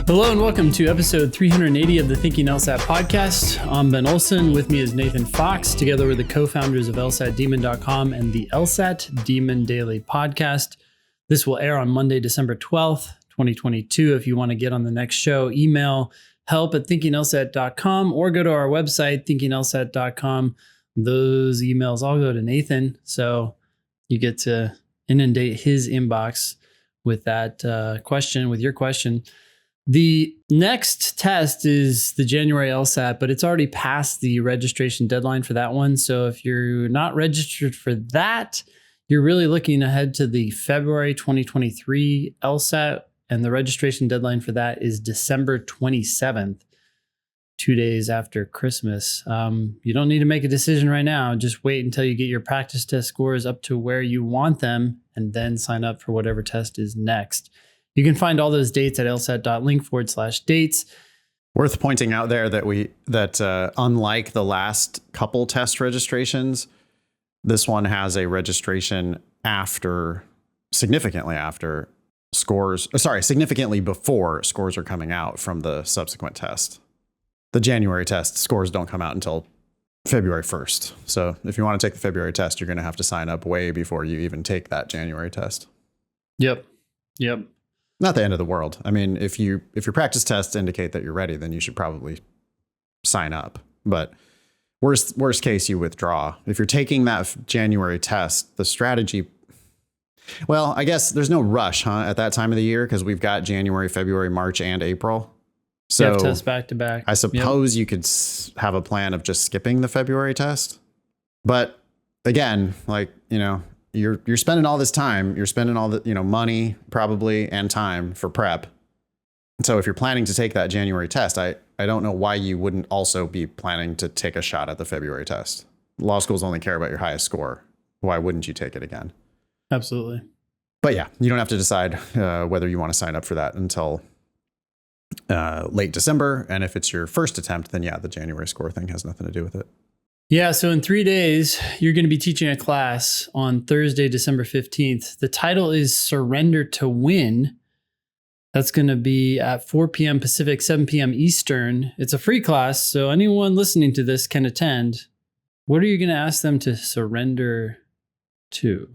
Hello and welcome to episode 380 of the Thinking LSAT podcast. I'm Ben Olson. With me is Nathan Fox. Together we're the co-founders of LSATdemon.com and the LSAT Demon Daily podcast. This will air on Monday, December 12th, 2022. If you want to get on the next show, email help@thinkinglsat.com or go to our website, thinkinglsat.com. Those emails all go to Nathan. So you get to inundate his inbox with that question, with your question. The next test is the January LSAT, but it's already past the registration deadline for that one. So if you're not registered for that, you're really looking ahead to the February 2023 LSAT, and the registration deadline for that is December 27th, 2 days after Christmas. You don't need to make a decision right now. Just wait until you get your practice test scores up to where you want them, and then sign up for whatever test is next. You can find all those dates at lsat.link/dates. Worth pointing out there that unlike the last couple test registrations, this one has a registration significantly before scores are coming out from the subsequent test. The January test scores don't come out until February 1st. So if you want to take the February test, you're going to have to sign up way before you even take that January test. Yep. Not the end of the world. I mean, if your practice tests indicate that you're ready, then you should probably sign up. But worst case, you withdraw. If you're taking that January test, the strategy, well, I guess there's no rush, at that time of the year, because we've got January, February, March, and April. So you have tests back to back. I suppose you could have a plan of just skipping the February test. But again, you're spending all this time, you're spending all the, money probably and time for prep. So if you're planning to take that January test, I don't know why you wouldn't also be planning to take a shot at the February test. Law schools only care about your highest score. Why wouldn't you take it again? Absolutely. But yeah, you don't have to decide whether you want to sign up for that until late December. And if it's your first attempt, then yeah, the January score thing has nothing to do with it. Yeah, so in 3 days, you're going to be teaching a class on Thursday, December 15th. The title is Surrender to Win. That's going to be at 4 p.m. Pacific, 7 p.m. Eastern. It's a free class, so anyone listening to this can attend. What are you going to ask them to surrender to?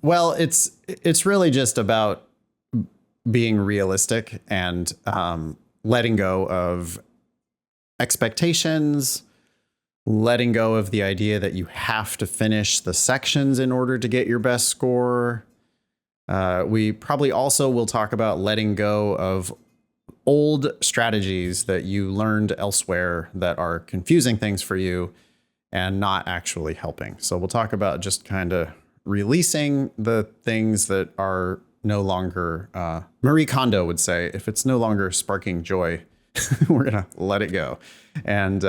Well, it's really just about being realistic and letting go of expectations, letting go of the idea that you have to finish the sections in order to get your best score. We probably also will talk about letting go of old strategies that you learned elsewhere that are confusing things for you and not actually helping. So we'll talk about just kind of releasing the things that are no longer, Marie Kondo would say, if it's no longer sparking joy, we're going to let it go. And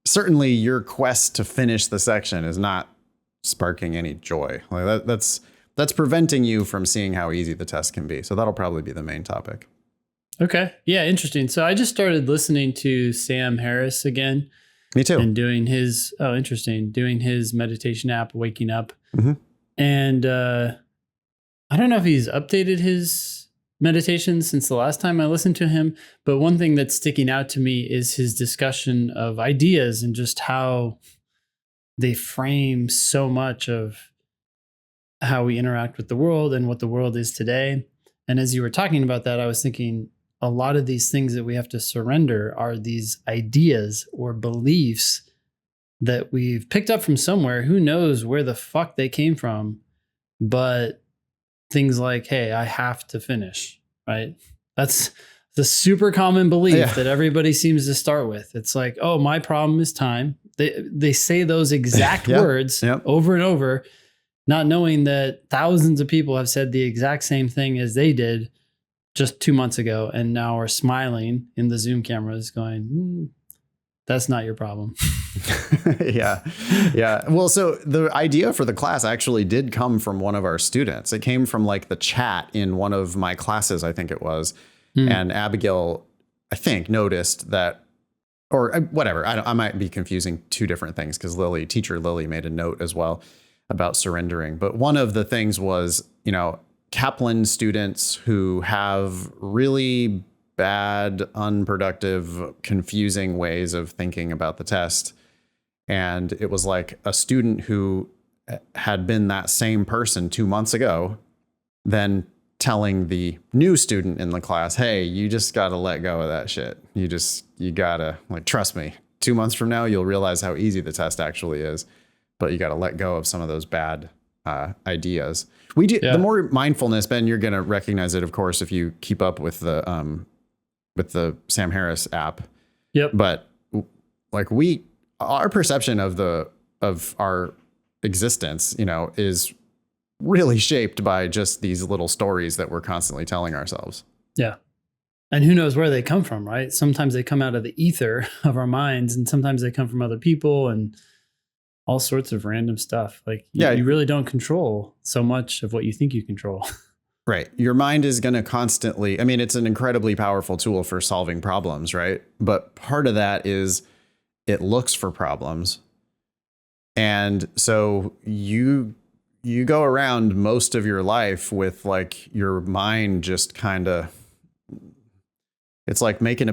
certainly your quest to finish the section is not sparking any joy. That's preventing you from seeing how easy the test can be. So that'll probably be the main topic. Okay. Yeah, interesting. So I just started listening to Sam Harris again. Me too. And doing his meditation app, Waking Up. Mm-hmm. And I don't know if he's updated his meditation since the last time I listened to him, but one thing that's sticking out to me is his discussion of ideas and just how they frame so much of how we interact with the world and what the world is today. And as you were talking about that, I was thinking a lot of these things that we have to surrender are these ideas or beliefs that we've picked up from somewhere. Who knows where the fuck they came from, but things like, hey, I have to finish, right? That's the super common belief that everybody seems to start with. It's like, oh, my problem is time. They say those exact words over and over, not knowing that thousands of people have said the exact same thing as they did just 2 months ago, and now are smiling in the Zoom cameras going, that's not your problem. Yeah. Well, so the idea for the class actually did come from one of our students. It came from the chat in one of my classes, I think it was. And Abigail, I think, noticed that, or whatever. I might be confusing two different things because teacher Lily made a note as well about surrendering. But one of the things was, Kaplan students who have really bad, unproductive, confusing ways of thinking about the test. And it was like a student who had been that same person 2 months ago, then telling the new student in the class, hey, you just got to let go of that shit. You got to, like, trust me, 2 months from now, you'll realize how easy the test actually is, but you got to let go of some of those bad ideas. We do. Yeah. The more mindfulness, Ben, you're going to recognize it, of course, if you keep up with the Sam Harris app. Yep. But like our perception of our existence, is really shaped by just these little stories that we're constantly telling ourselves. Yeah. And who knows where they come from, right? Sometimes they come out of the ether of our minds, and sometimes they come from other people and all sorts of random stuff. Like, you really don't control so much of what you think you control. Right. Your mind is going to constantly, it's an incredibly powerful tool for solving problems, right? But part of that is it looks for problems. And so you go around most of your life with, like, your mind just kind of, it's like making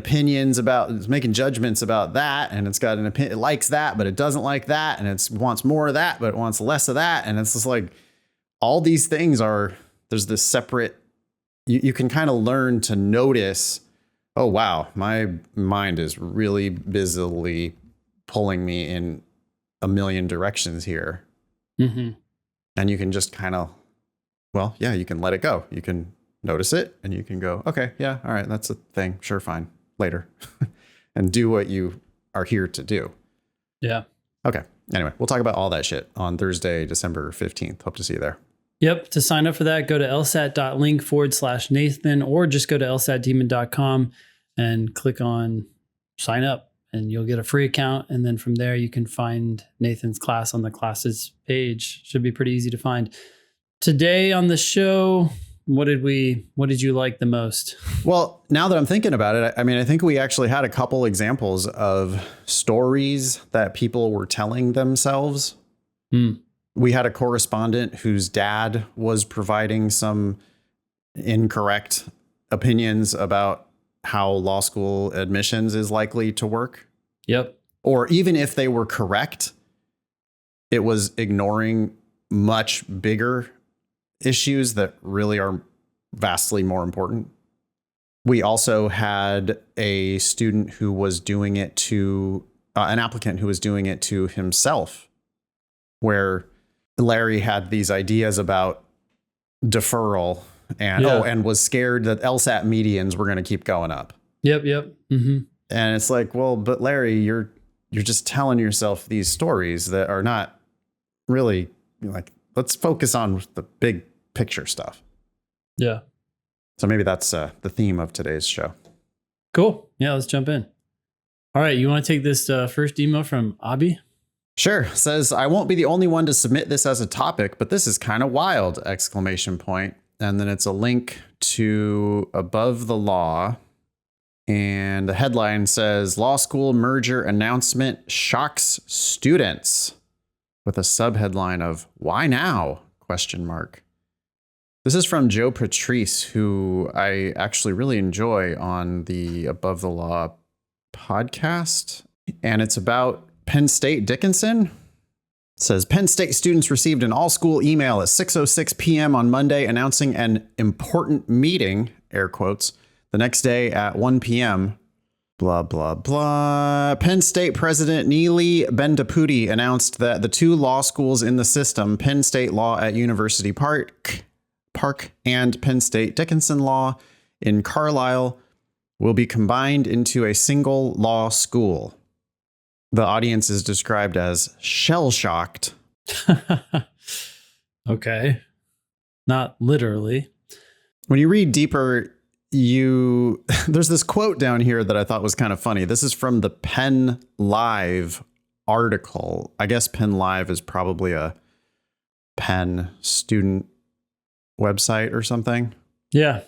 judgments about that. And it's got an opinion. It likes that, but it doesn't like that. And it wants more of that, but it wants less of that. And it's just like all these things there's this separate, you can kind of learn to notice, oh, wow, my mind is really busily pulling me in a million directions here. Mm-hmm. And you can just kind of, you can let it go. You can notice it and you can go, okay, yeah, all right, that's a thing. Sure, fine, later. And do what you are here to do. Yeah. Okay. Anyway, we'll talk about all that shit on Thursday, December 15th. Hope to see you there. Yep. To sign up for that, go to lsat.link/Nathan, or just go to lsatdemon.com and click on sign up, and you'll get a free account. And then from there, you can find Nathan's class on the classes page. Should be pretty easy to find. Today on the show, what did you like the most? Well, now that I'm thinking about it, I think we actually had a couple examples of stories that people were telling themselves. We had a correspondent whose dad was providing some incorrect opinions about how law school admissions is likely to work. Yep. Or even if they were correct, it was ignoring much bigger issues that really are vastly more important. We also had a student who was doing it to an applicant who was doing it to himself, where Larry had these ideas about deferral and was scared that LSAT medians were going to keep going up. Yep. Mm-hmm. And it's like, well, but Larry, you're just telling yourself these stories that are not really, like, let's focus on the big picture stuff. Yeah. So maybe that's the theme of today's show. Cool. Yeah, let's jump in. All right. You want to take this first email from Abby? Sure. Says, I won't be the only one to submit this as a topic, but this is kind of wild! ! And then it's a link to Above the Law. And the headline says, Law School Merger Announcement Shocks Students, with a subheadline of Why Now? ? This is from Joe Patrice, who I actually really enjoy on the Above the Law podcast. And it's about Penn State Dickinson. It says, Penn State students received an all-school email at 6:06 p.m. on Monday announcing an important meeting, air quotes, the next day at 1 p.m. Blah, blah, blah. Penn State President Neely Bendapudi announced that the two law schools in the system, Penn State Law at University Park and Penn State Dickinson Law in Carlisle, will be combined into a single law school. The audience is described as shell-shocked. Okay. Not literally. When you read deeper, there's this quote down here that I thought was kind of funny. This is from the Penn Live article. I guess Penn Live is probably a Penn student website or something. Yeah.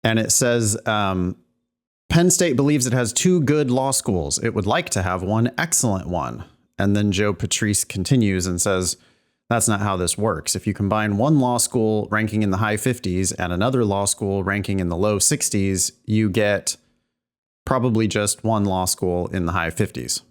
And it says, Penn State believes it has two good law schools. It would like to have one excellent one. And then Joe Patrice continues and says, That's not how this works. If you combine one law school ranking in the high 50s and another law school ranking in the low 60s, you get probably just one law school in the high 50s.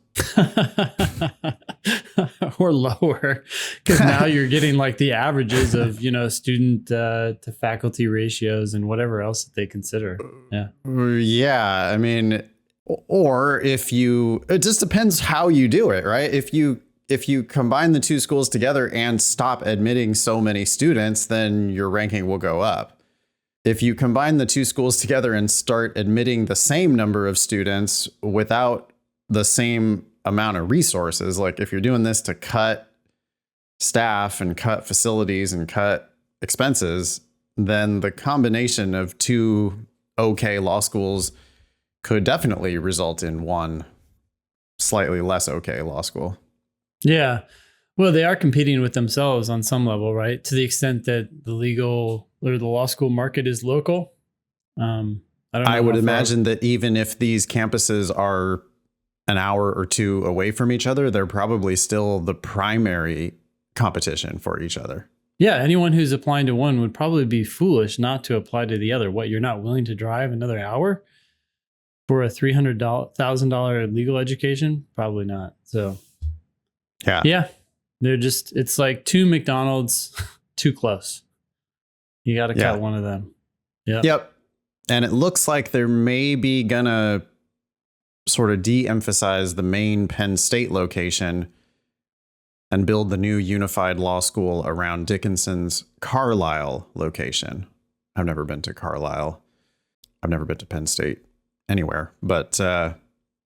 Or lower, because now you're getting like the averages of, student to faculty ratios and whatever else that they consider. Yeah. I mean, or it just depends how you do it, right? If you combine the two schools together and stop admitting so many students, then your ranking will go up. If you combine the two schools together and start admitting the same number of students without the same amount of resources, like if you're doing this to cut staff and cut facilities and cut expenses, then the combination of two okay law schools could definitely result in one slightly less okay law school. Yeah. Well, they are competing with themselves on some level, right? To the extent that the legal or the law school market is local. I would imagine that even if these campuses are an hour or two away from each other, they're probably still the primary competition for each other. Yeah. Anyone who's applying to one would probably be foolish not to apply to the other. What, you're not willing to drive another hour for a $300,000 legal education? Probably not. So yeah, it's like two McDonald's too close. You got to cut one of them. Yep. And it looks like they're maybe gonna sort of de-emphasize the main Penn State location and build the new unified law school around Dickinson's Carlisle location. I've never been to Carlisle. I've never been to Penn State anywhere, but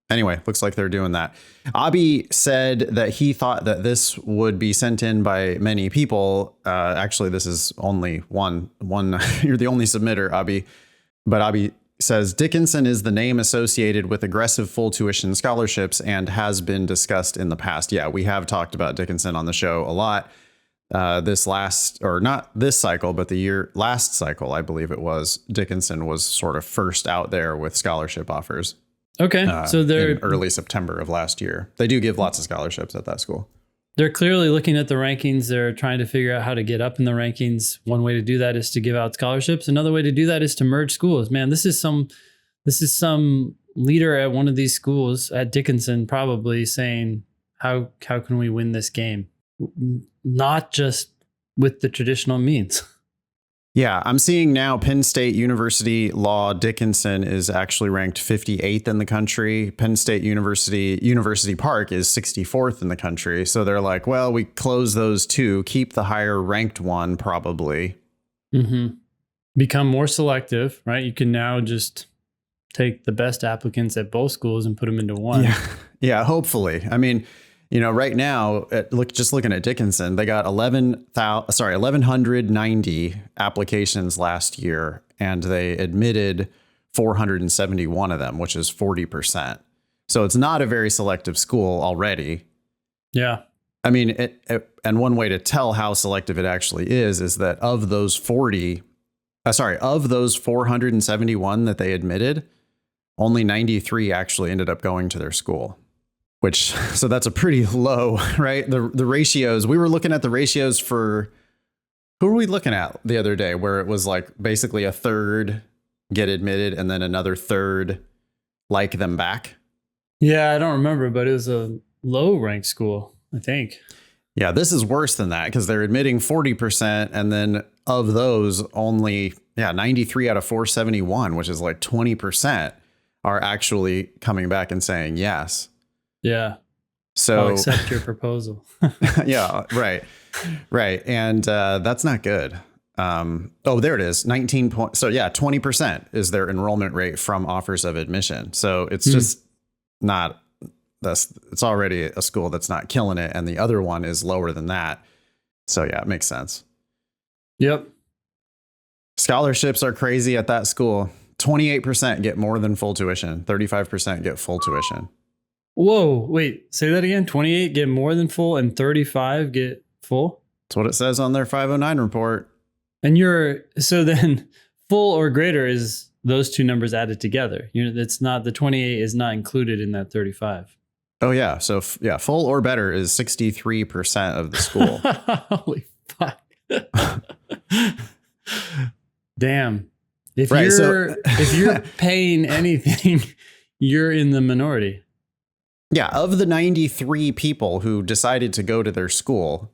anyway, looks like they're doing that. Abi said that he thought that this would be sent in by many people. Actually, this is only one. You're the only submitter, Abi. But Abi says Dickinson is the name associated with aggressive full tuition scholarships and has been discussed in the past. Yeah, we have talked about Dickinson on the show a lot. Not this cycle, but last cycle, I believe it was, Dickinson was sort of first out there with scholarship offers. Okay. So they're in early September of last year. They do give lots of scholarships at that school. They're clearly looking at the rankings. They're trying to figure out how to get up in the rankings. One way to do that is to give out scholarships. Another way to do that is to merge schools. Man, this is some leader at one of these schools at Dickinson probably saying, how can we win this game? Not just with the traditional means. Yeah, I'm seeing now Penn State University Law Dickinson is actually ranked 58th in the country. Penn State University Park is 64th in the country. So they're like, well, we close those two, keep the higher ranked one probably. Mm-hmm. Become more selective, right? You can now just take the best applicants at both schools and put them into one. Yeah, hopefully. I mean, right now, just looking at Dickinson, they got 1,190 applications last year, and they admitted 471 of them, which is 40%. So it's not a very selective school already. Yeah. I mean, and one way to tell how selective it actually is that of those 471 that they admitted, only 93 actually ended up going to their school. So that's a pretty low, right? The ratios, we were looking at the ratios for, who were we looking at the other day, where it was like basically a third get admitted and then another third like them back? Yeah, I don't remember, but it was a low ranked school, I think. Yeah, this is worse than that because they're admitting 40%. And then of those only, 93 out of 471, which is like 20%, are actually coming back and saying yes. Yeah. So I'll accept your proposal. Yeah, right. And that's not good. There it is. 19 points. So 20% is their enrollment rate from offers of admission. So it's just not, it's already a school that's not killing it. And the other one is lower than that. So yeah, it makes sense. Yep. Scholarships are crazy at that school. 28% get more than full tuition. 35% get full tuition. Whoa, wait, say that again. 28 get more than full and 35 get full? That's what it says on their 509 report. And so then full or greater is those two numbers added together. It's not, the 28 is not included in that 35. Oh yeah. So yeah, full or better is 63% of the school. Holy fuck. Damn. If Right, if you're paying anything, you're in the minority. Yeah, of the 93 people who decided to go to their school,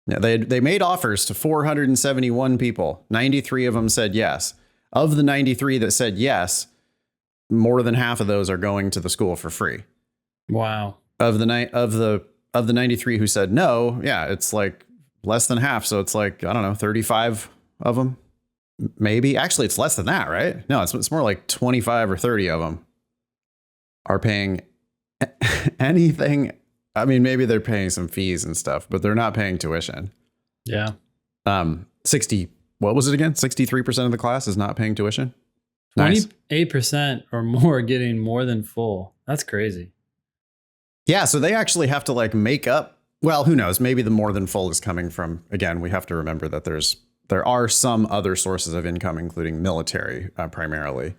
yeah, they made offers to 471 people. 93 of them said yes. Of the 93 that said yes, more than half of those are going to the school for free. Wow. Of the 93 who said no, yeah, it's like less than half. So it's like, I don't know, 35 of them. Maybe. Actually, it's less than that, right? No, it's more like 25 or 30 of them are paying anything. I mean, maybe they're paying some fees and stuff, but they're not paying tuition. Yeah. 60, what was it again? 63% of the class is not paying tuition. 28% or more getting more than full. That's crazy. Yeah. So they actually have to like make up. Well, who knows? Maybe the more than full is coming from, again, we have to remember that there are some other sources of income, including military primarily.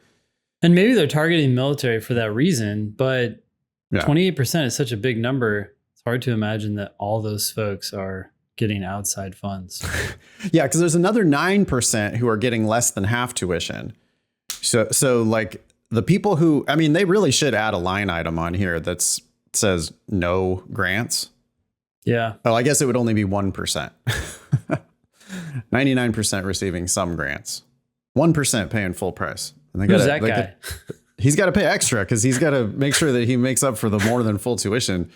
And maybe they're targeting military for that reason, but Yeah. 28% is such a big number. It's hard to imagine that all those folks are getting outside funds. Yeah, because there's another 9% who are getting less than half tuition. So like the people who, I mean, they really should add a line item on here that says no grants. Yeah. Oh, I guess it would only be 1%. 99% receiving some grants. 1% paying full price. And they Who's that guy? He's got to pay extra because he's got to make sure that he makes up for the more than full tuition.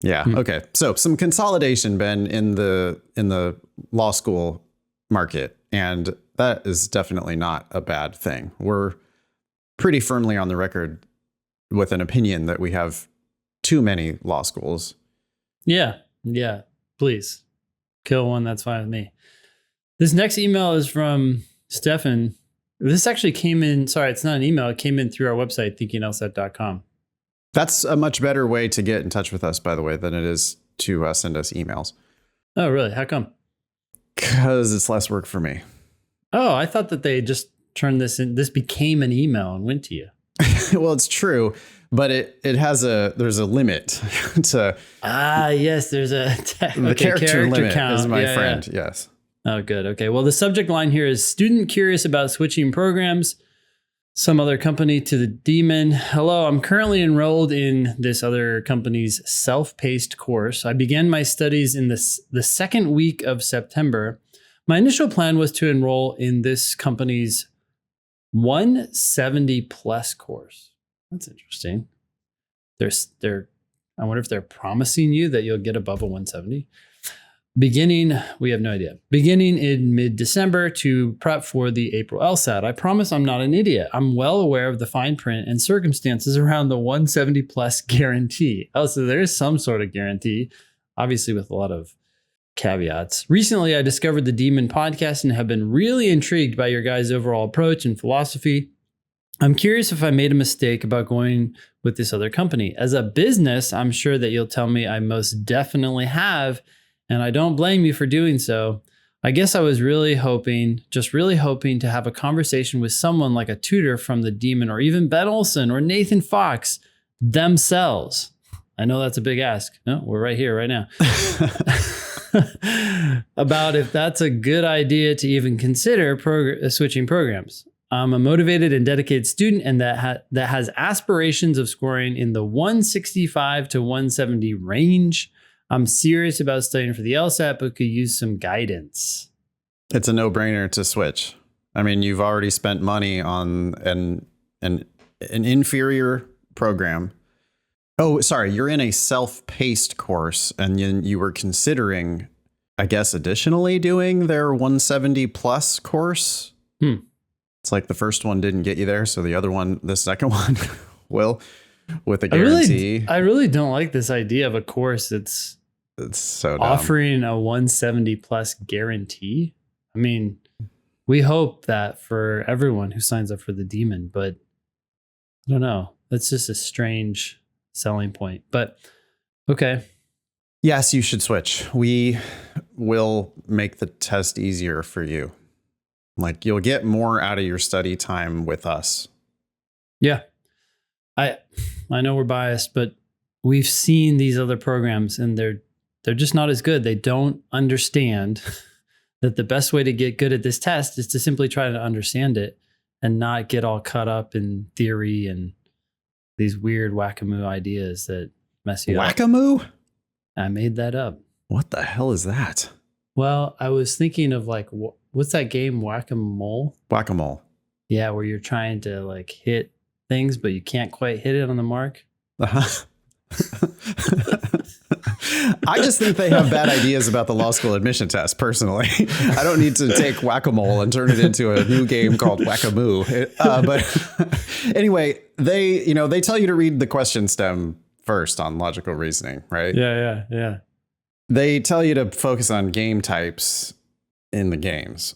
Yeah. Okay. So some consolidation, Ben, in the law school market, and that is definitely not a bad thing. We're pretty firmly on the record with an opinion that we have too many law schools. Yeah. Yeah. Please kill one. That's fine with me. This next email is from Stefan. This actually came in. Sorry, it's not an email. It came in through our website, thinkinglsat.com. That's a much better way to get in touch with us, by the way, than it is to send us emails. Oh, really? How come? Because it's less work for me. Oh, I thought that they just turned this in. This became an email and went to you. Well, it's true, but there's a limit to. Yes, there's a the character limit count. is my friend. Yeah. Yes. Oh, good. Okay. Well, the subject line here is student curious about switching programs, some other company to the demon. Hello, I'm currently enrolled in this other company's self-paced course. I began my studies in the second week of September. My initial plan was to enroll in this company's 170 plus course. That's interesting. I wonder if they're promising you that you'll get above a 170. We have no idea. Beginning in mid-December to prep for the April LSAT. I promise I'm not an idiot. I'm well aware of the fine print and circumstances around the 170 plus guarantee. Oh, so there is some sort of guarantee, obviously with a lot of caveats. Recently, I discovered the Demon podcast and have been really intrigued by your guys' overall approach and philosophy. I'm curious if I made a mistake about going with this other company. As a business, I'm sure that you'll tell me I most definitely have, and I don't blame you for doing so. I guess I was really hoping to have a conversation with someone like a tutor from the Demon or even Ben Olson or Nathan Fox themselves. I know that's a big ask. No, we're right here right now. About if that's a good idea to even consider switching programs. I'm a motivated and dedicated student and that has aspirations of scoring in the 165 to 170 range. I'm serious about studying for the LSAT, but could use some guidance. It's a no-brainer to switch. I mean, you've already spent money on an inferior program. Oh, sorry, you're in a self-paced course, and you were considering, I guess, additionally doing their 170 plus course. It's like the first one didn't get you there, so the second one will, with a guarantee. I really don't like this idea of a course that's so dumb. Offering a 170 plus guarantee. I mean, we hope that for everyone who signs up for the Demon, but I don't know. That's just a strange selling point. But okay. Yes, you should switch. We will make the test easier for you. Like, you'll get more out of your study time with us. Yeah. I know we're biased, but we've seen these other programs and they're just not as good. They don't understand that the best way to get good at this test is to simply try to understand it and not get all caught up in theory and these weird whack-a-mole ideas that mess you up. Whack-a-mole? I made that up. What the hell is that? Well, I was thinking of like, what's that game, whack-a-mole? Whack-a-mole. Yeah, where you're trying to like hit things, but you can't quite hit it on the mark. Uh-huh. I just think they have bad ideas about the law school admission test, personally. I don't need to take whack-a-mole and turn it into a new game called whack-a-moo. But anyway, they tell you to read the question stem first on logical reasoning, right? Yeah. They tell you to focus on game types in the games.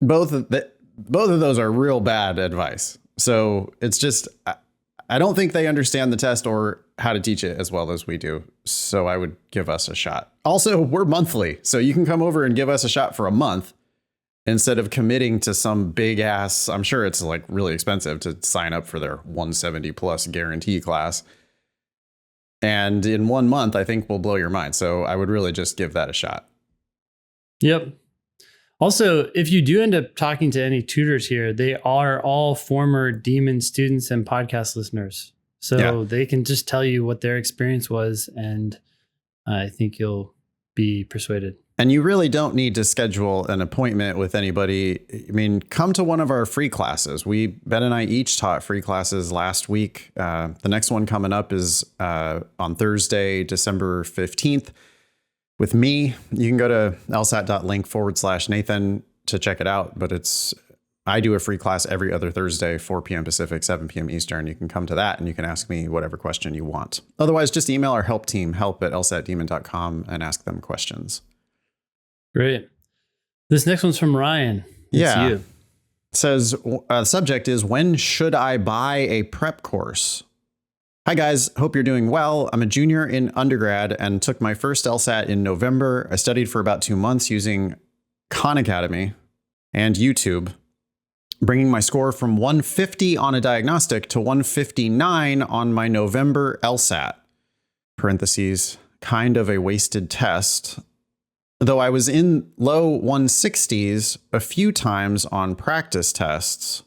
Both of those are real bad advice. So it's just, I don't think they understand the test or how to teach it as well as we do. So I would give us a shot. Also, we're monthly, so you can come over and give us a shot for a month instead of committing to some big ass. I'm sure it's like really expensive to sign up for their 170 plus guarantee class. And in 1 month, I think we'll blow your mind. So I would really just give that a shot. Yep. Also, if you do end up talking to any tutors here, they are all former Demon students and podcast listeners. So They can just tell you what their experience was. And I think you'll be persuaded. And you really don't need to schedule an appointment with anybody. I mean, come to one of our free classes. Ben and I each taught free classes last week. The next one coming up is on Thursday, December 15th with me. You can go to lsat.link/Nathan to check it out. But I do a free class every other Thursday, 4 p.m. Pacific, 7 p.m. Eastern. You can come to that and you can ask me whatever question you want. Otherwise, just email our help team, help@lsatdemon.com, and ask them questions. Great. This next one's from Ryan. It's you. It says, the subject is, when should I buy a prep course? Hi guys, hope you're doing well. I'm a junior in undergrad and took my first LSAT in November. I studied for about 2 months using Khan Academy and YouTube, bringing my score from 150 on a diagnostic to 159 on my November LSAT. Parentheses, kind of a wasted test. Though I was in low 160s a few times on practice tests,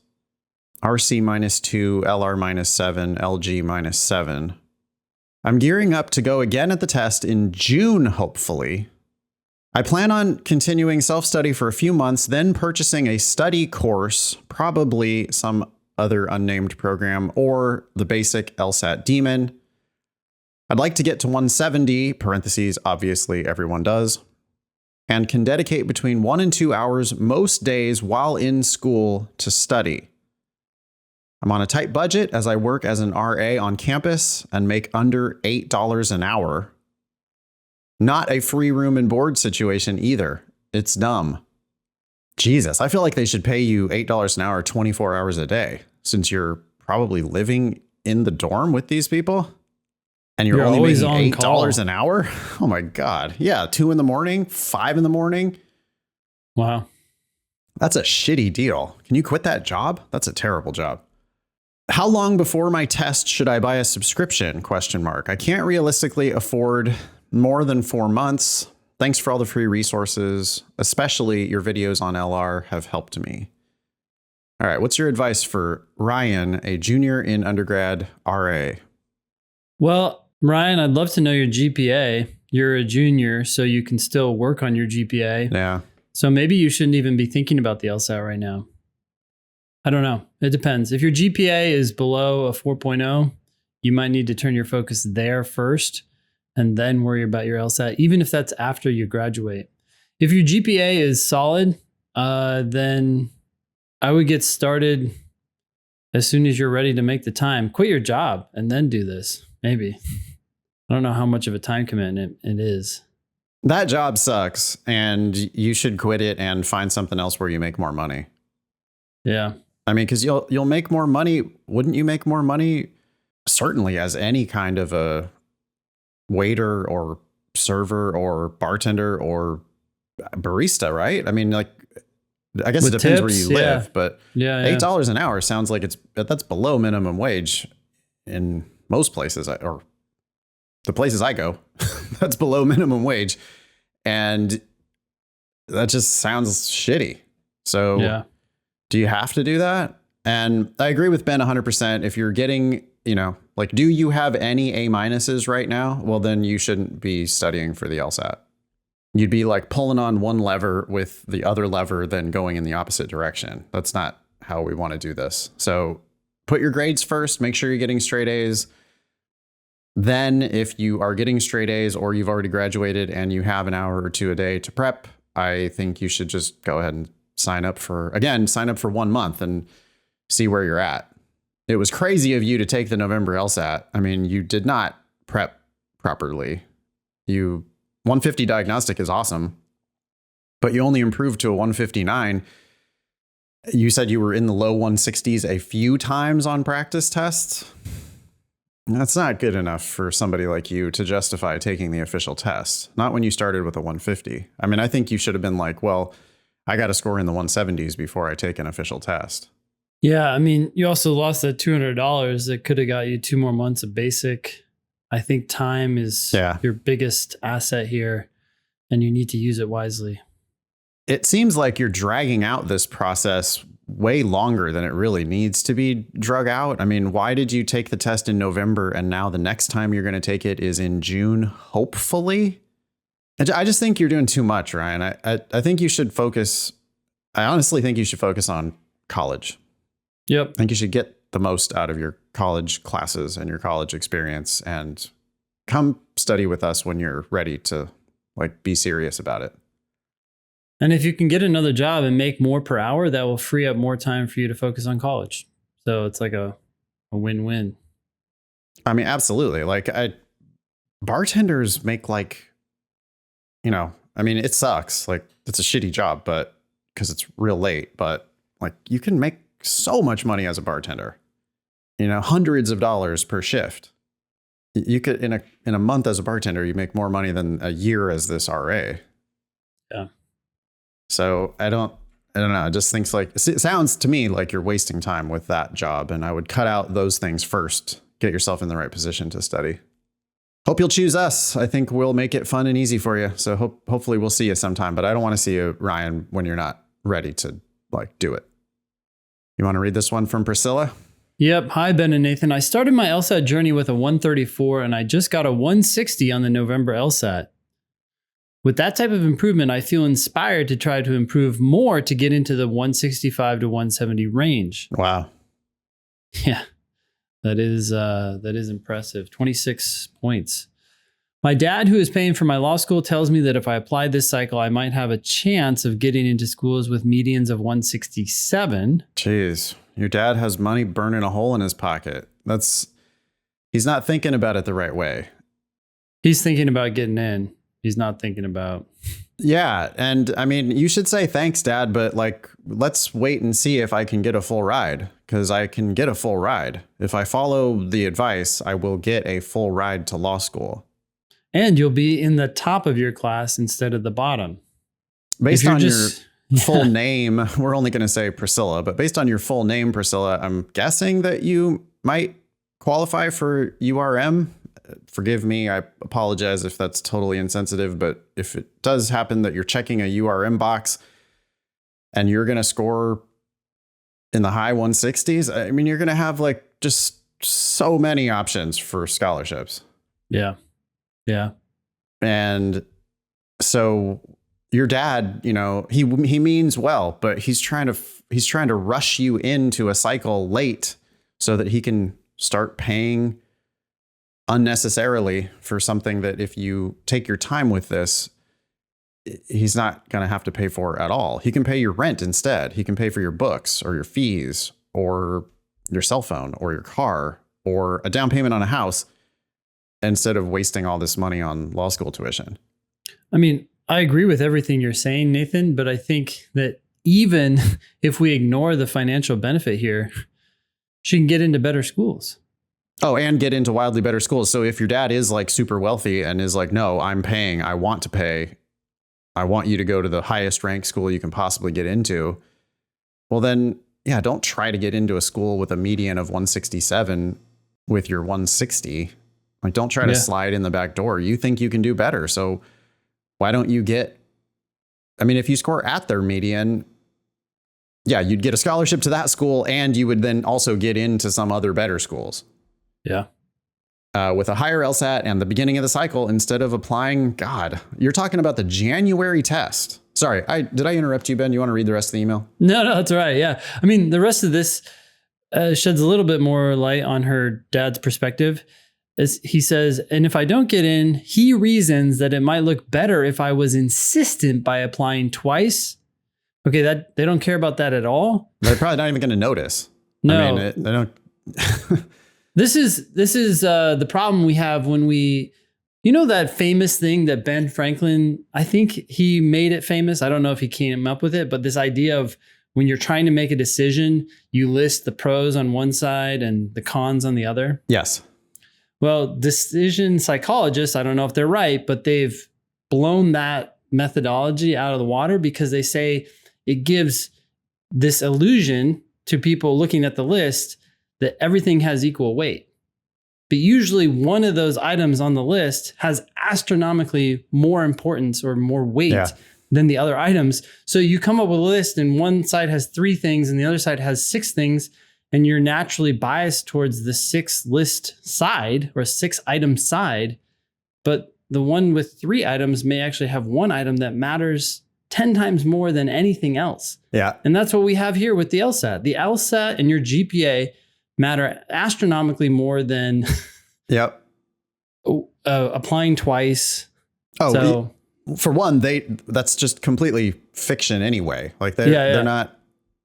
RC -2, LR -7, LG -7. I'm gearing up to go again at the test in June, hopefully. I plan on continuing self-study for a few months, then purchasing a study course, probably some other unnamed program, or the basic LSAT Demon. I'd like to get to 170, parentheses, obviously everyone does, and can dedicate between 1 and 2 hours most days while in school to study. I'm on a tight budget as I work as an RA on campus and make under $8 an hour. Not a free room and board situation either. It's dumb. Jesus, I feel like they should pay you $8 an hour, 24 hours a day, since you're probably living in the dorm with these people. And you're only making $8 an hour? Oh my God. Yeah, 2 in the morning, 5 in the morning. Wow. That's a shitty deal. Can you quit that job? That's a terrible job. How long before my test should I buy a subscription? ? I can't realistically afford more than 4 months. Thanks for all the free resources, especially your videos on LR have helped me. All right, what's your advice for Ryan, a junior in undergrad RA? Well, Ryan, I'd love to know your GPA. You're a junior, so you can still work on your GPA. Yeah. So maybe you shouldn't even be thinking about the LSAT right now. I don't know. It depends. If your GPA is below a 4.0, you might need to turn your focus there first and then worry about your LSAT, even if that's after you graduate. If your GPA is solid, then I would get started as soon as you're ready to make the time. Quit your job and then do this, maybe. I don't know how much of a time commitment it is. That job sucks, and you should quit it and find something else where you make more money. Yeah. I mean, because you'll make more money. Wouldn't you make more money? Certainly, as any kind of a waiter or server or bartender or barista, right? I mean, like, I guess with it depends tips, where you live, but $8 an hour sounds like that's below minimum wage in most places, or the places I go, that's below minimum wage. And that just sounds shitty. So Yeah. do you have to do that? And I agree with Ben 100%. If you're getting, like, do you have any A minuses right now? Well, then you shouldn't be studying for the LSAT. You'd be like pulling on one lever with the other lever, then going in the opposite direction. That's not how we want to do this. So put your grades first, make sure you're getting straight A's. Then if you are getting straight A's or you've already graduated and you have an hour or two a day to prep, I think you should just go ahead and sign up for 1 month and see where you're at. It was crazy of you to take the November LSAT. I mean, you did not prep properly. 150 diagnostic is awesome, but you only improved to a 159. You said you were in the low 160s a few times on practice tests. That's not good enough for somebody like you to justify taking the official test. Not when you started with a 150. I mean, I think you should have been like, well, I got to score in the 170s before I take an official test. Yeah. I mean, you also lost that $200 that could have got you 2 more months of basic. I think time is your biggest asset here, and you need to use it wisely. It seems like you're dragging out this process way longer than it really needs to be drug out. I mean, why did you take the test in November and now the next time you're going to take it is in June, hopefully? I just think you're doing too much, Ryan. I think you should focus. I honestly think you should focus on college. Yep. I think you should get the most out of your college classes and your college experience and come study with us when you're ready to be serious about it. And if you can get another job and make more per hour, that will free up more time for you to focus on college. So it's like a win-win. I mean, absolutely. Bartenders make I mean, it sucks. It's a shitty job, but because it's real late, but you can make so much money as a bartender, hundreds of dollars per shift. You could, in a month as a bartender, you make more money than a year as this RA. Yeah. So I don't know. It just thinks it sounds to me like you're wasting time with that job. And I would cut out those things first. Get yourself in the right position to study. Hope you'll choose us. I think we'll make it fun and easy for you. So hopefully we'll see you sometime, but I don't want to see you, Ryan, when you're not ready to do it. You want to read this one from Priscilla? Yep. Hi, Ben and Nathan. I started my LSAT journey with a 134 and I just got a 160 on the November LSAT. With that type of improvement, I feel inspired to try to improve more to get into the 165 to 170 range. Wow. Yeah, that is impressive. 26 points. My dad, who is paying for my law school, tells me that if I apply this cycle, I might have a chance of getting into schools with medians of 167. Jeez, your dad has money burning a hole in his pocket. He's not thinking about it the right way. He's thinking about getting in. He's not thinking about. Yeah. And I mean, you should say thanks, Dad, but let's wait and see if I can get a full ride, because I can get a full ride. If I follow the advice, I will get a full ride to law school. And you'll be in the top of your class instead of the bottom. Based on your full name, we're only going to say Priscilla, but based on your full name, Priscilla, I'm guessing that you might qualify for URM. Forgive me, I apologize if that's totally insensitive, but if it does happen that you're checking a URM box and you're going to score in the high 160s, I mean, you're going to have just so many options for scholarships. Yeah. Yeah. And so your dad, he means well, but he's trying to rush you into a cycle late so that he can start paying unnecessarily for something that if you take your time with this, he's not going to have to pay for at all. He can pay your rent instead. He can pay for your books or your fees or your cell phone or your car or a down payment on a house instead of wasting all this money on law school tuition. I mean, I agree with everything you're saying, Nathan, but I think that even if we ignore the financial benefit here, she can get into better schools. Oh, and get into wildly better schools. So if your dad is super wealthy and is no, I'm paying, I want to pay, I want you to go to the highest ranked school you can possibly get into. Well, then, yeah, don't try to get into a school with a median of 167 with your 160. Like, don't try to slide in the back door. You think you can do better. So why don't you if you score at their median, you'd get a scholarship to that school, and you would then also get into some other better schools. Yeah. With a higher LSAT and the beginning of the cycle, instead of applying, you're talking about the January test. Sorry, did I interrupt you, Ben? You want to read the rest of the email? No, that's all right. Yeah. I mean, the rest of this sheds a little bit more light on her dad's perspective. As he says, and if I don't get in, he reasons that it might look better if I was insistent by applying twice. Okay, that they don't care about that at all. They're probably not even going to notice. No, they don't. This is the problem we have when we, that famous thing that Ben Franklin, I think he made it famous. I don't know if he came up with it, but this idea of when you're trying to make a decision, you list the pros on one side and the cons on the other. Yes. Well, decision psychologists, I don't know if they're right, but they've blown that methodology out of the water because they say it gives this illusion to people looking at the list that everything has equal weight. But usually one of those items on the list has astronomically more importance or more weight than the other items. So you come up with a list and one side has 3 things and the other side has 6 things, and you're naturally biased towards the 6 list side or 6 item side. But the one with 3 items may actually have 1 item that matters 10 times more than anything else. Yeah. And that's what we have here with the LSAT. The LSAT and your GPA matter astronomically more than applying twice. For one, that's just completely fiction anyway. Like they're not.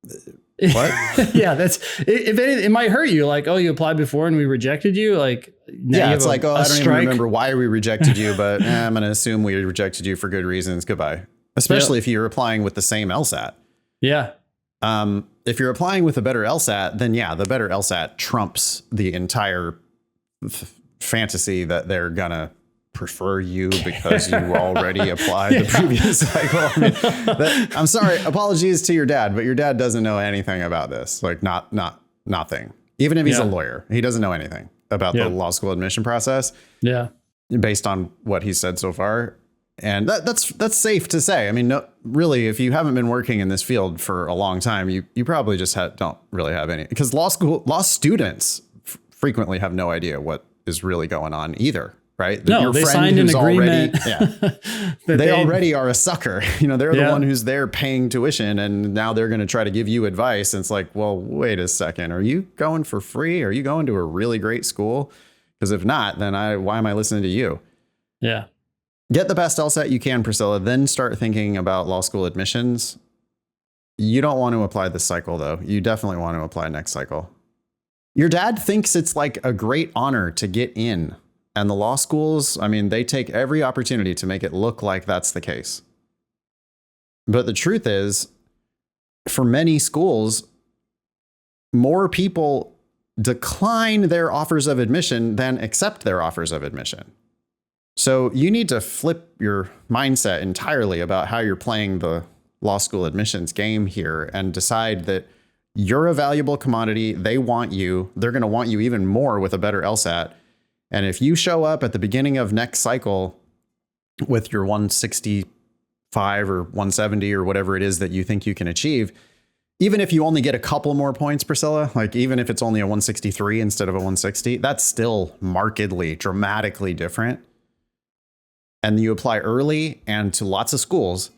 What? That's if anything, it might hurt you. Like, oh, you applied before and we rejected you. Like, it's like, I don't even remember why we rejected you, but I'm going to assume we rejected you for good reasons. Goodbye. Especially if you're applying with the same LSAT. Yeah. If you're applying with a better LSAT, then the better LSAT trumps the entire fantasy that they're gonna prefer you because you already applied the previous cycle. I'm sorry, apologies to your dad, but your dad doesn't know anything about this. Like nothing. Even if he's a lawyer, he doesn't know anything about the law school admission process. Yeah. Based on what he said so far. And that's safe to say. I mean, no, really, if you haven't been working in this field for a long time, you probably just don't really have any, because law students frequently have no idea what is really going on either. Right. No, your they signed an agreement. They already are a sucker. They're the one who's there paying tuition, and now they're going to try to give you advice. And it's like, well, wait a second. Are you going for free? Are you going to a really great school? Because if not, then why am I listening to you? Yeah. Get the best LSAT you can, Priscilla, then start thinking about law school admissions. You don't want to apply this cycle, though. You definitely want to apply next cycle. Your dad thinks it's like a great honor to get in. And the law schools, they take every opportunity to make it look like that's the case. But the truth is, for many schools, more people decline their offers of admission than accept their offers of admission. So you need to flip your mindset entirely about how you're playing the law school admissions game here and decide that you're a valuable commodity. They want you. They're going to want you even more with a better LSAT. And if you show up at the beginning of next cycle with your 165 or 170 or whatever it is that you think you can achieve, even if you only get a couple more points, Priscilla, like even if it's only a 163 instead of a 160, that's still markedly, dramatically different. And you apply early and to lots of schools,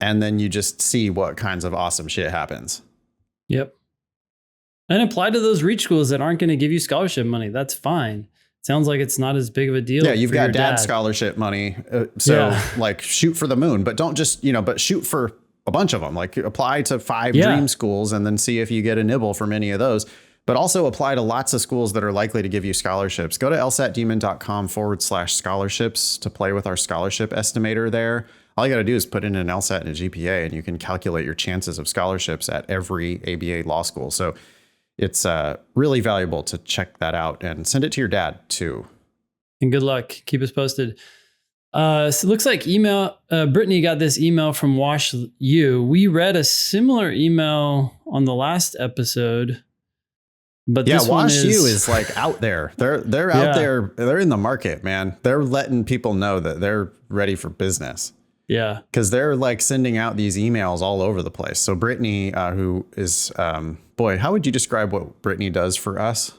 and then you just see what kinds of awesome shit happens. Yep. And apply to those reach schools that aren't going to give you scholarship money. That's fine. Sounds like it's not as big of a deal. Yeah, you've got dad scholarship money. Like shoot for the moon, but don't just, but shoot for a bunch of them. Like apply to 5 dream schools and then see if you get a nibble from any of those. But also apply to lots of schools that are likely to give you scholarships. Go to lsatdemon.com/scholarships to play with our scholarship estimator there. All you got to do is put in an LSAT and a GPA, and you can calculate your chances of scholarships at every ABA law school. So it's really valuable to check that out and send it to your dad too. And good luck. Keep us posted. So it looks like Brittany got this email from Wash U. We read a similar email on the last episode. But Yeah, this one Wash U is like out there. They're out Yeah. there. They're in the market, man. They're letting people know that they're ready for business. Yeah. Because they're like sending out these emails all over the place. So Brittany, who is, boy, how would you describe what Brittany does for us?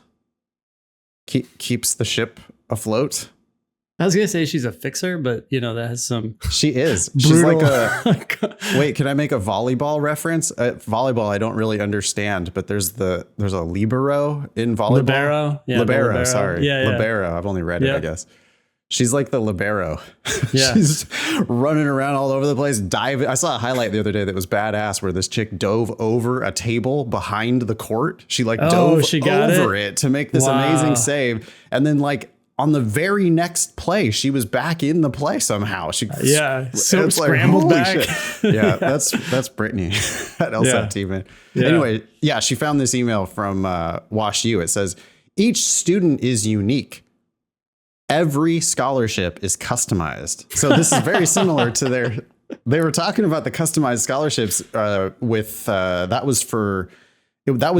Keeps the ship afloat. I was gonna say she's a fixer, but you know that has some. She is. She's brutal. like a. Wait, can I make a volleyball reference? Volleyball, I don't really understand, but there's a libero in volleyball. Libero, yeah, libero. Sorry, yeah. libero. I've only read it, I guess. She's like the libero. Yeah. She's running around all over the place, diving. I saw a highlight the other day that was badass where this chick dove over a table behind the court. She like dove over it to make this amazing save. And then like on the very next play, she was back in the play somehow. She so scrambled back. Yeah, that's Brittany at LSAT team. Man. Yeah. Anyway, yeah, she found this email from Wash U. It says, each student is unique. Every scholarship is customized. So this is very similar to they were talking about the customized scholarships with that was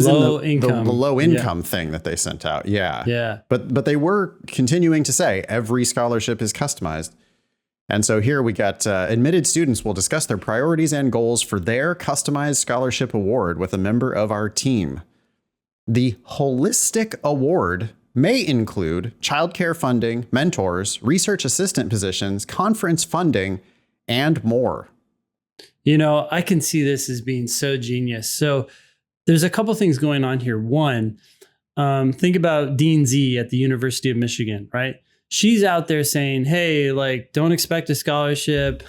in the low income thing that they sent out. Yeah. Yeah. But they were continuing to say every scholarship is customized. And so here we got admitted students will discuss their priorities and goals for their customized scholarship award with a member of our team. The holistic award may include childcare funding, mentors, research assistant positions, conference funding, and more. You know, I can see this as being so genius. So there's a couple things going on here. One, think about Dean Z at the University of Michigan, right? She's out there saying, hey, like, don't expect a scholarship.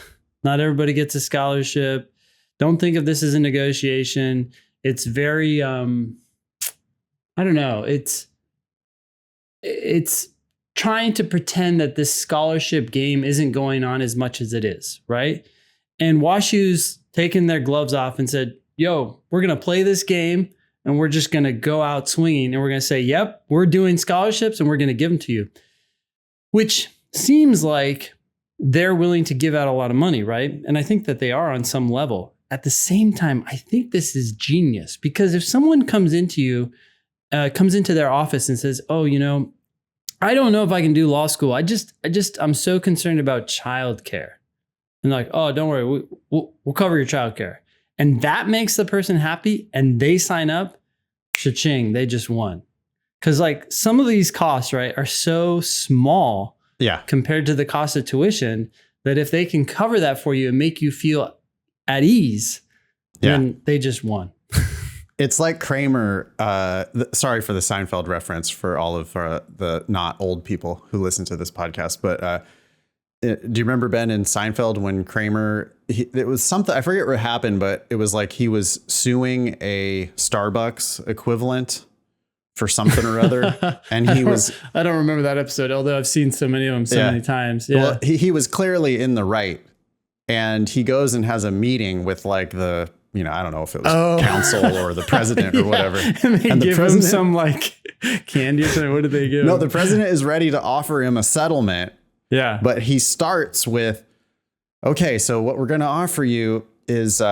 Not everybody gets a scholarship. Don't think of this as a negotiation. It's very, I don't know. It's trying to pretend that this scholarship game isn't going on as much as it is, right? And WashU's taken their gloves off and said, yo, we're going to play this game and we're just going to go out swinging and we're going to say, yep, we're doing scholarships and we're going to give them to you, which seems like they're willing to give out a lot of money, right? And I think that they are on some level. At the same time, I think this is genius because if someone comes into their office and says, oh, you know, I don't know if I can do law school. I'm so concerned about childcare. And like, oh, don't worry, we'll cover your childcare. And that makes the person happy and they sign up, cha-ching, they just won. Because like some of these costs, right, are so small compared to the cost of tuition that if they can cover that for you and make you feel at ease, then they just won. It's like Kramer. Sorry for the Seinfeld reference for all of the not old people who listen to this podcast. But do you remember, Ben, in Seinfeld when Kramer, it was something, I forget what happened, but it was like he was suing a Starbucks equivalent for something or other. And he was, I don't remember that episode, although I've seen so many of them many times. Yeah. Well, he was clearly in the right. And he goes and has a meeting with like the, you know, I don't know if it was counsel or the president or whatever. And they give him some like candy or something. What did they give him? No, the president is ready to offer him a settlement. Yeah. But he starts with, okay, so what we're going to offer you is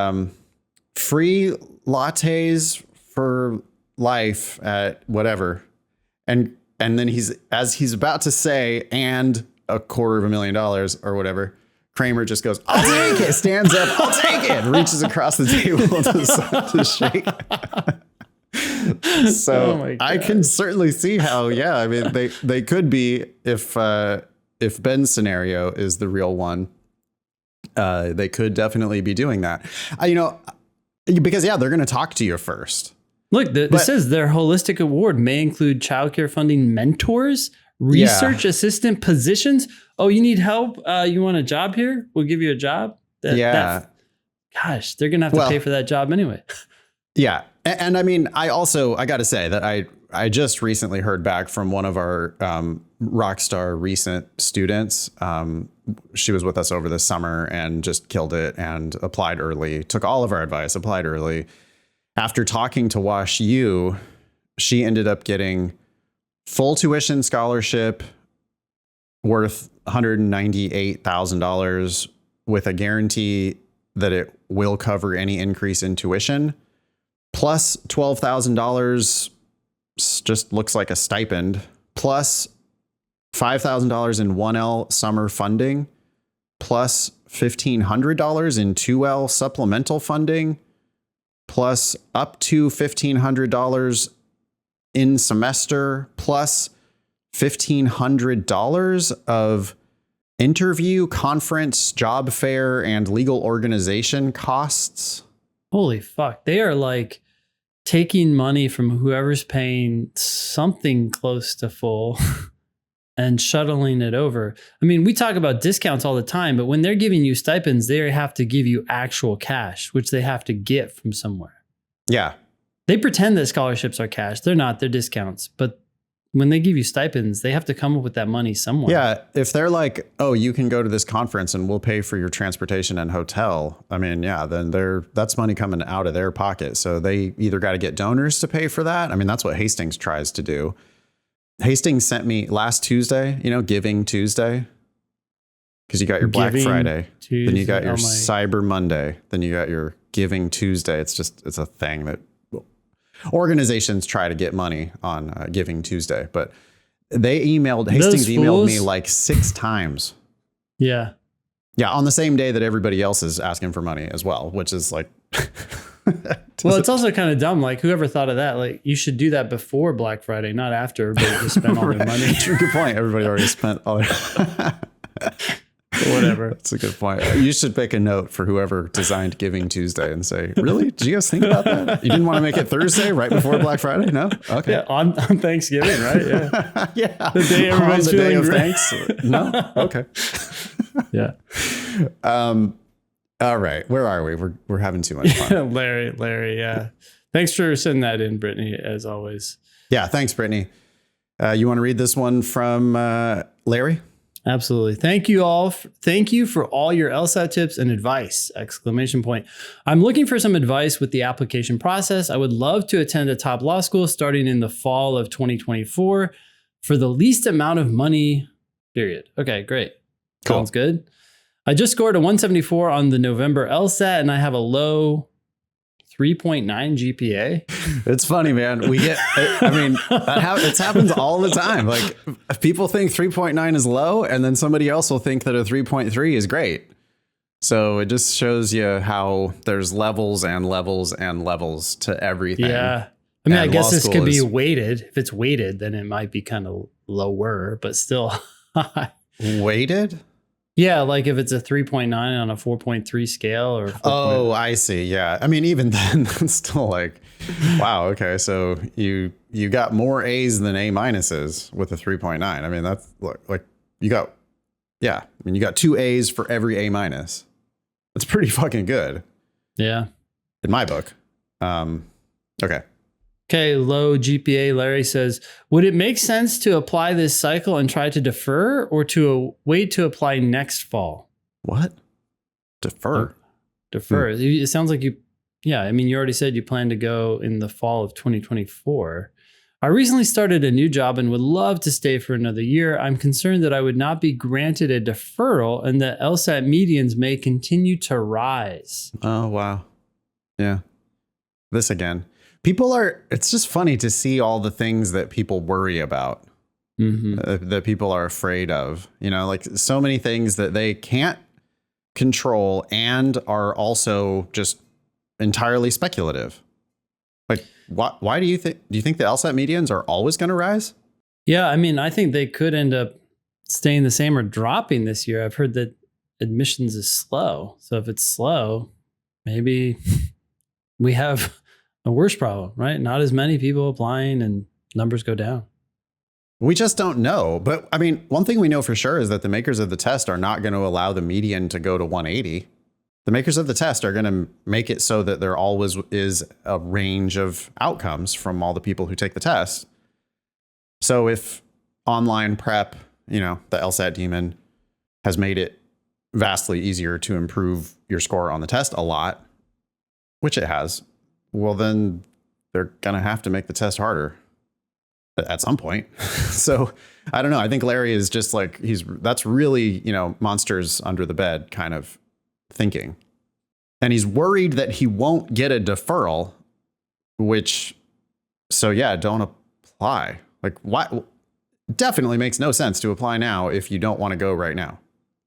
free lattes for life at whatever. And then he's about to say, and $250,000 or whatever. Kramer just goes, I'll take it, stands up, I'll take it, reaches across the table to shake. So I can certainly see how, I mean, they could be, if Ben's scenario is the real one, they could definitely be doing that. Because they're going to talk to you first. Look, this says their holistic award may include childcare funding, mentors, research assistant positions. Oh, you need help? You want a job here? We'll give you a job. Gosh, they're going to have to pay for that job anyway. Yeah. And I mean, I got to say that I just recently heard back from one of our Rockstar recent students. She was with us over the summer and just killed it and applied early, took all of our advice, applied early. After talking to Wash U, she ended up getting full tuition scholarship worth $198,000 with a guarantee that it will cover any increase in tuition, plus $12,000 just looks like a stipend, plus $5,000 in 1L summer funding, plus $1,500 in 2L supplemental funding, plus up to $1,500 in semester, plus $1,500 of interview, conference, job fair, and legal organization costs. Holy fuck. They are like taking money from whoever's paying something close to full and shuttling it over. I mean, we talk about discounts all the time, but when they're giving you stipends, they have to give you actual cash, which they have to get from somewhere. Yeah. They pretend that scholarships are cash. They're not, they're discounts. But when they give you stipends, they have to come up with that money somewhere. Yeah. If they're like, oh, you can go to this conference and we'll pay for your transportation and hotel. I mean, yeah, then that's money coming out of their pocket. So they either got to get donors to pay for that. I mean, that's what Hastings tries to do. Hastings sent me last Tuesday, Giving Tuesday, because you got your Black Friday, Tuesday, then you got your Cyber Monday, then you got your Giving Tuesday. It's a thing that organizations try to get money on Giving Tuesday, but Hastings emailed me like 6 times. Yeah. Yeah. On the same day that everybody else is asking for money as well, which is like, well, it's also kind of dumb. Like, whoever thought of that? Like, you should do that before Black Friday, not after. But just spend all their money. Good point. Everybody already spent all their. Whatever. That's a good point. You should make a note for whoever designed Giving Tuesday and say, "Really? Did you guys think about that? You didn't want to make it Thursday right before Black Friday? No? Okay. Yeah, on Thanksgiving, right? Yeah. Yeah. The day everybody's feeling great. Thanks. No? Okay. Yeah. All right. Where are we? We're having too much fun. Larry. Yeah. Thanks for sending that in, Brittany, as always. Yeah. Thanks, Brittany. You want to read this one from Larry? Absolutely. Thank you all. Thank you for all your LSAT tips and advice! ! I'm looking for some advice with the application process. I would love to attend a top law school starting in the fall of 2024 for the least amount of money, period. Okay, great. Cool. Sounds good. I just scored a 174 on the November LSAT and I have a low 3.9 GPA. It's funny, man. It happens all the time. Like, people think 3.9 is low and then somebody else will think that a 3.3 is great. So it just shows you how there's levels and levels and levels to everything. Yeah. I mean, I guess this could be weighted. If it's weighted, then it might be kind of lower, but still high. Weighted? Yeah, like if it's a 3.9 on a 4.3 scale or 4. Oh, I see. Yeah. I mean, even then, that's still like, wow. Okay. So you got more A's than A minuses with a 3.9. I mean, that's like you got 2 A's for every A minus. That's pretty fucking good. Yeah. In my book. Okay. Okay, low GPA. Larry says, would it make sense to apply this cycle and try to defer or to wait to apply next fall? What? Defer? Defer. It sounds like you already said you plan to go in the fall of 2024. I recently started a new job and would love to stay for another year. I'm concerned that I would not be granted a deferral and that LSAT medians may continue to rise. Oh, wow. Yeah. This again. It's just funny to see all the things that people worry about, that people are afraid of, like so many things that they can't control and are also just entirely speculative. Like, why do you think the LSAT medians are always going to rise? Yeah. I mean, I think they could end up staying the same or dropping this year. I've heard that admissions is slow. So if it's slow, maybe we have a worse problem, right? Not as many people applying and numbers go down. We just don't know. But I mean, one thing we know for sure is that the makers of the test are not going to allow the median to go to 180. The makers of the test are going to make it so that there always is a range of outcomes from all the people who take the test. So if online prep, the LSAT Demon has made it vastly easier to improve your score on the test a lot, which it has, well, then they're going to have to make the test harder at some point. So I don't know. I think Larry is just like, that's really, monsters under the bed kind of thinking. And he's worried that he won't get a deferral, don't apply? Like, what? Definitely makes no sense to apply now if you don't want to go right now.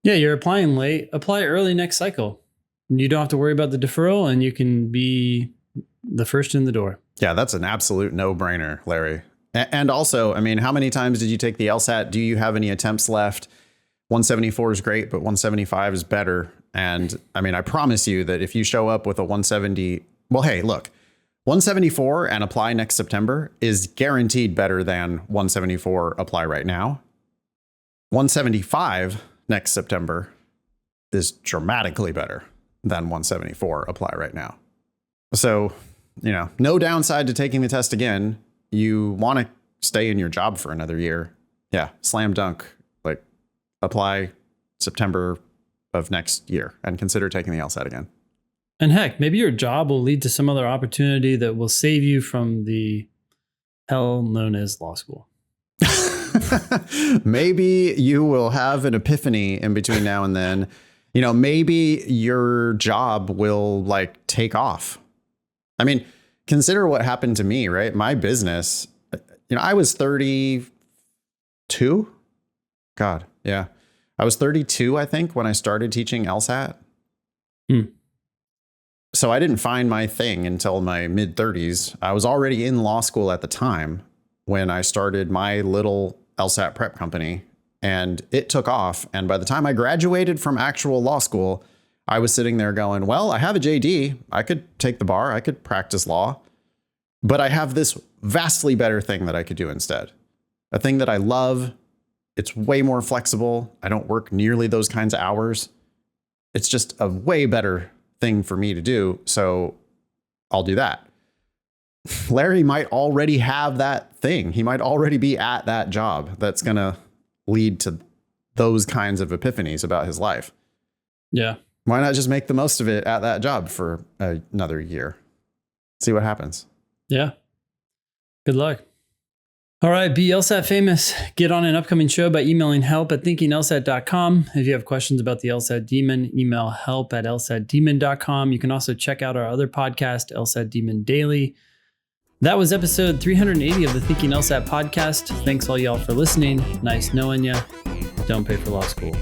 Yeah, you're applying late. Apply early next cycle. You don't have to worry about the deferral, and you can be the first in the door. Yeah, that's an absolute no-brainer, Larry. And also, I mean, how many times did you take the LSAT? Do you have any attempts left? 174 is great, but 175 is better. And I mean, I promise you that if you show up with a 170, well, hey, look, 174 and apply next September is guaranteed better than 174 apply right now. 175 next September is dramatically better than 174 apply right now. So, you know, no downside to taking the test again. You want to stay in your job for another year. Yeah, slam dunk. Like, apply September of next year and consider taking the LSAT again. And heck, maybe your job will lead to some other opportunity that will save you from the hell known as law school. Maybe you will have an epiphany in between now and then. You know, maybe your job will like take off. I mean, consider what happened to me, right? My business, you know, I was 32. God, yeah. I was 32, I think, when I started teaching LSAT. So I didn't find my thing until my mid 30s. I was already in law school at the time when I started my little LSAT prep company, and it took off. And by the time I graduated from actual law school, I was sitting there going, well, I have a JD. I could take the bar. I could practice law, but I have this vastly better thing that I could do instead. A thing that I love. It's way more flexible. I don't work nearly those kinds of hours. It's just a way better thing for me to do. So I'll do that. Larry might already have that thing. He might already be at that job that's going to lead to those kinds of epiphanies about his life. Yeah. Why not just make the most of it at that job for another year? See what happens. Yeah. Good luck. All right, be LSAT famous. Get on an upcoming show by emailing help@thinkinglsat.com. If you have questions about the LSAT Demon, email help@lsatdemon.com. You can also check out our other podcast, LSAT Demon Daily. That was episode 380 of the Thinking LSAT podcast. Thanks all y'all for listening. Nice knowing you. Don't pay for law school.